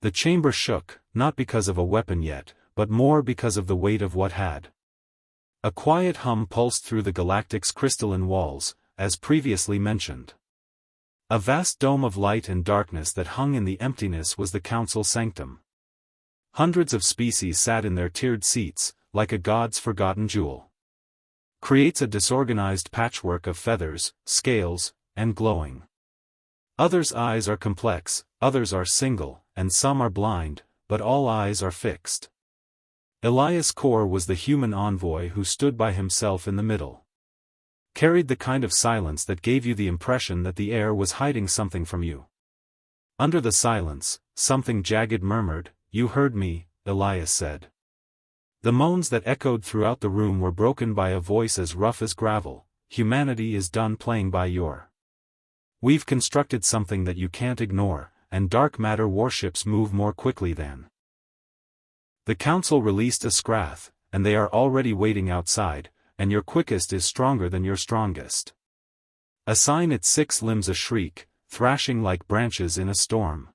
The chamber shook, not because of a weapon yet, but more because of the weight of what had. A quiet hum pulsed through the galactic's crystalline walls, as previously mentioned. A vast dome of light and darkness that hung in the emptiness was the council sanctum. Hundreds of species sat in their tiered seats, like a god's forgotten jewel. Creates a disorganized patchwork of feathers, scales, and glowing. Others' eyes are complex, others are single, and some are blind, but all eyes are fixed. Elias Kor was the human envoy who stood by himself in the middle. Carried the kind of silence that gave you the impression that the air was hiding something from you. Under the silence, something jagged murmured, "You heard me," Elias said. The moans that echoed throughout the room were broken by a voice as rough as gravel. "Humanity is done playing by your. We've constructed something that you can't ignore, and dark matter warships move more quickly than." The council released a scrath, and they are already waiting outside, and your quickest is stronger than your strongest. Assign its 6 limbs a shriek, thrashing like branches in a storm.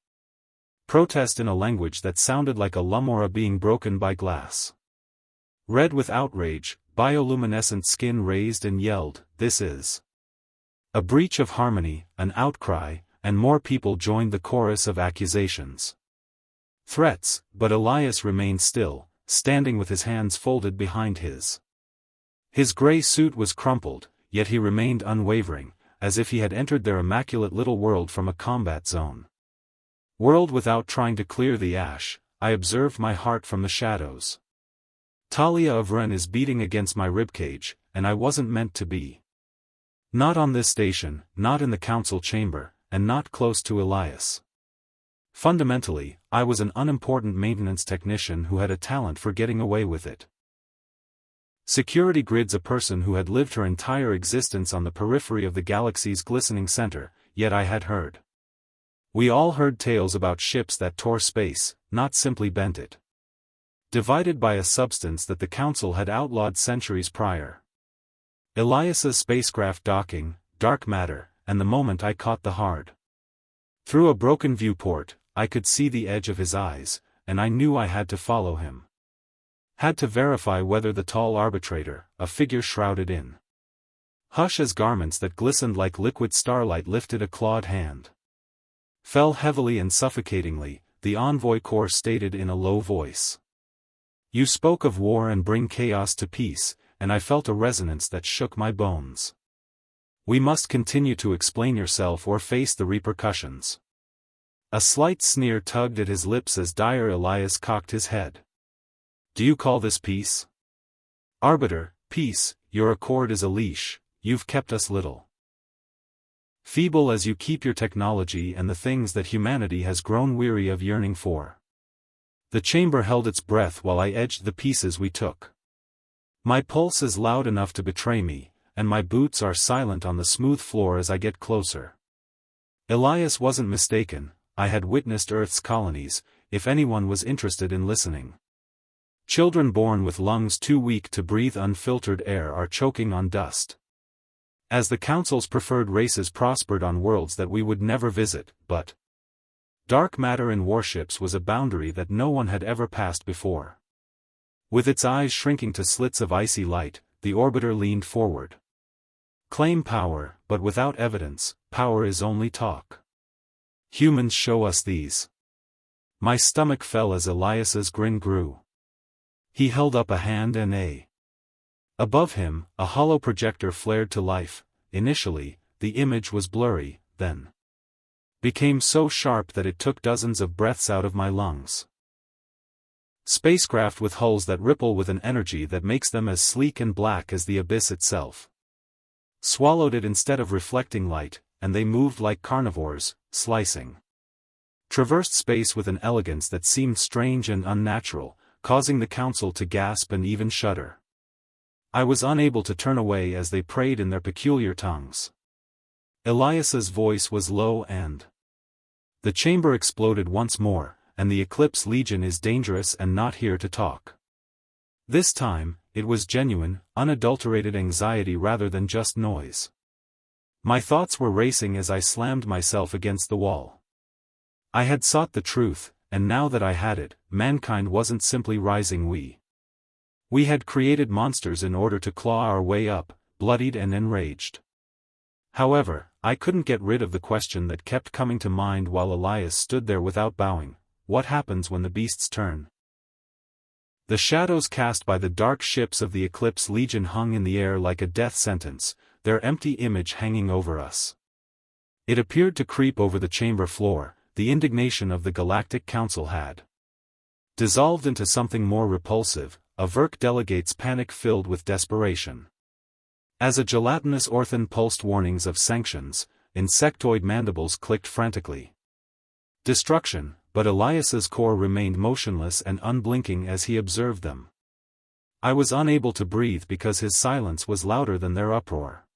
Protest in a language that sounded like a lumora being broken by glass. Red with outrage, bioluminescent skin raised and yelled, "This is a breach of harmony," an outcry, and more people joined the chorus of accusations. Threats, but Elias remained still, standing with his hands folded behind his. His gray suit was crumpled, yet he remained unwavering, as if he had entered their immaculate little world from a combat zone. World without trying to clear the ash, I observed my heart from the shadows. Talia of Ren is beating against my ribcage, and I wasn't meant to be. Not on this station, not in the council chamber, and not close to Elias. Fundamentally, I was an unimportant maintenance technician who had a talent for getting away with it. Security grid's a person who had lived her entire existence on the periphery of the galaxy's glistening center, yet I had heard. We all heard tales about ships that tore space, not simply bent it. Divided by a substance that the council had outlawed centuries prior. Elias's spacecraft docking, dark matter, and the moment I caught the hard. Through a broken viewport, I could see the edge of his eyes, and I knew I had to follow him. Had to verify whether the tall arbitrator, a figure shrouded in hush as garments that glistened like liquid starlight lifted a clawed hand. Fell heavily and suffocatingly, the envoy corps stated in a low voice. You spoke of war and bring chaos to peace, and I felt a resonance that shook my bones. We must continue to explain yourself or face the repercussions. A slight sneer tugged at his lips as dire Elias cocked his head. Do you call this peace? Arbiter, peace, your accord is a leash, you've kept us little. Feeble as you keep your technology and the things that humanity has grown weary of yearning for. The chamber held its breath while I edged the pieces we took. My pulse is loud enough to betray me, and my boots are silent on the smooth floor as I get closer. Elias wasn't mistaken, I had witnessed Earth's colonies, if anyone was interested in listening. Children born with lungs too weak to breathe unfiltered air are choking on dust. As the Council's preferred races prospered on worlds that we would never visit, but dark matter in warships was a boundary that no one had ever passed before. With its eyes shrinking to slits of icy light, the orbiter leaned forward. Claim power, but without evidence, power is only talk. Humans show us these. My stomach fell as Elias's grin grew. He held up a hand and above him, a hollow projector flared to life. Initially, the image was blurry, then became so sharp that it took dozens of breaths out of my lungs. Spacecraft with hulls that ripple with an energy that makes them as sleek and black as the abyss itself. Swallowed it instead of reflecting light, and they moved like carnivores, slicing. Traversed space with an elegance that seemed strange and unnatural, causing the Council to gasp and even shudder. I was unable to turn away as they prayed in their peculiar tongues. Elias's voice was low and the chamber exploded once more, and the Eclipse Legion is dangerous and not here to talk. This time, it was genuine, unadulterated anxiety rather than just noise. My thoughts were racing as I slammed myself against the wall. I had sought the truth, and now that I had it, mankind wasn't simply rising. We had created monsters in order to claw our way up, bloodied and enraged. However, I couldn't get rid of the question that kept coming to mind while Elias stood there without bowing: what happens when the beasts turn? The shadows cast by the dark ships of the Eclipse Legion hung in the air like a death sentence, their empty image hanging over us. It appeared to creep over the chamber floor. The indignation of the Galactic Council had dissolved into something more repulsive, a Verk delegate's panic filled with desperation. As a gelatinous orphan pulsed warnings of sanctions, insectoid mandibles clicked frantically. Destruction, but Elias's core remained motionless and unblinking as he observed them. I was unable to breathe because his silence was louder than their uproar.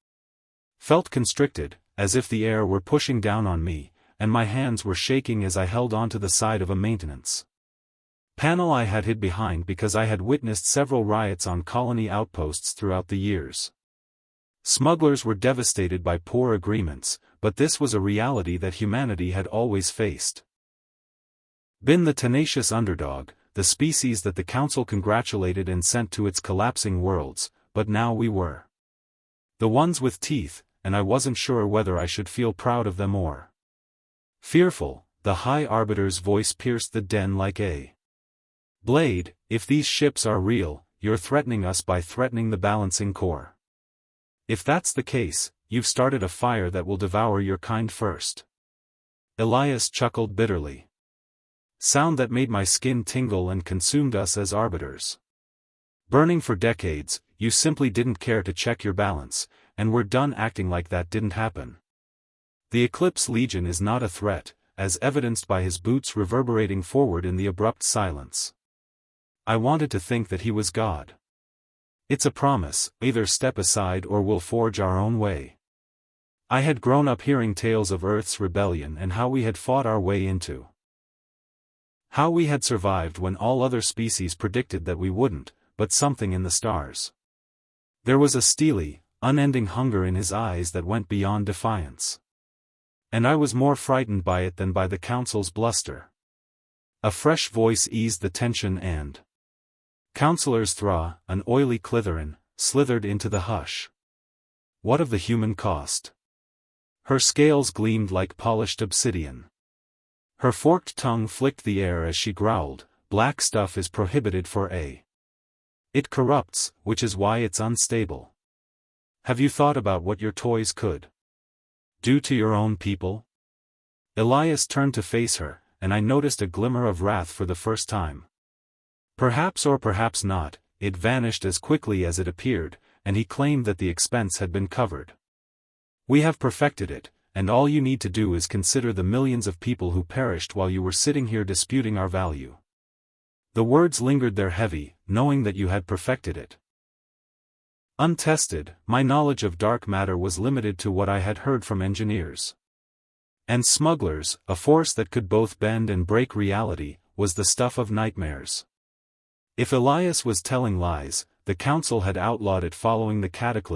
Felt constricted, as if the air were pushing down on me, and my hands were shaking as I held onto the side of a maintenance panel I had hid behind because I had witnessed several riots on colony outposts throughout the years. Smugglers were devastated by poor agreements, but this was a reality that humanity had always faced. Been the tenacious underdog, the species that the Council congratulated and sent to its collapsing worlds, but now we were the ones with teeth, and I wasn't sure whether I should feel proud of them or fearful. The High Arbiter's voice pierced the den like a blade. If these ships are real, you're threatening us by threatening the balancing core. If that's the case, you've started a fire that will devour your kind first. Elias chuckled bitterly. Sound that made my skin tingle and consumed us as arbiters. Burning for decades, you simply didn't care to check your balance, and we're done acting like that didn't happen. The Eclipse Legion is not a threat, as evidenced by his boots reverberating forward in the abrupt silence. I wanted to think that he was God. It's a promise: either step aside or we'll forge our own way. I had grown up hearing tales of Earth's rebellion and how we had fought our way into. How we had survived when all other species predicted that we wouldn't, but something in the stars. There was a steely, unending hunger in his eyes that went beyond defiance. And I was more frightened by it than by the Council's bluster. A fresh voice eased the tension and Councillor's Thra, an oily Clitherin, slithered into the hush. What of the human cost? Her scales gleamed like polished obsidian. Her forked tongue flicked the air as she growled, "Black stuff is prohibited for A. It corrupts, which is why it's unstable. Have you thought about what your toys could do to your own people?" Elias turned to face her, and I noticed a glimmer of wrath for the first time. Perhaps or perhaps not, it vanished as quickly as it appeared, and he claimed that the expense had been covered. We have perfected it, and all you need to do is consider the millions of people who perished while you were sitting here disputing our value. The words lingered there heavy, knowing that you had perfected it. Untested, my knowledge of dark matter was limited to what I had heard from engineers. And smugglers, a force that could both bend and break reality, was the stuff of nightmares. If Elias was telling lies, the Council had outlawed it following the cataclysm.